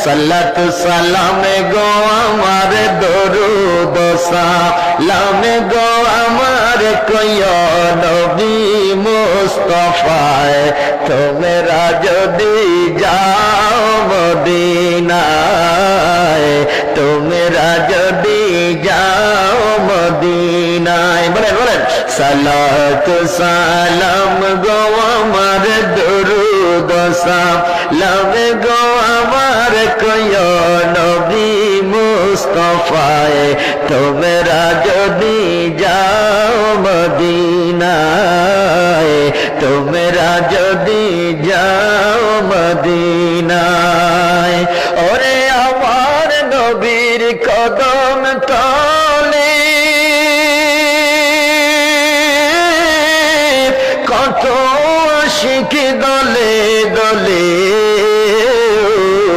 সাল্লাত সালামে গো আমার দরুদ সালাম গো আমার কইও নবী মুস্তাফায় তোমরা যদি যাও মদিনায় তোমরা যদি যাও মদিনায় বলেন বলেন সালাত সালাম গো আমার দরুদ সালাম গো আমার কইও নবী মুস্তাফায় তোমরা যদি যাও মদিনায় তোমরা যদি যাও মদিনায় ওরে আমার নবীর কদম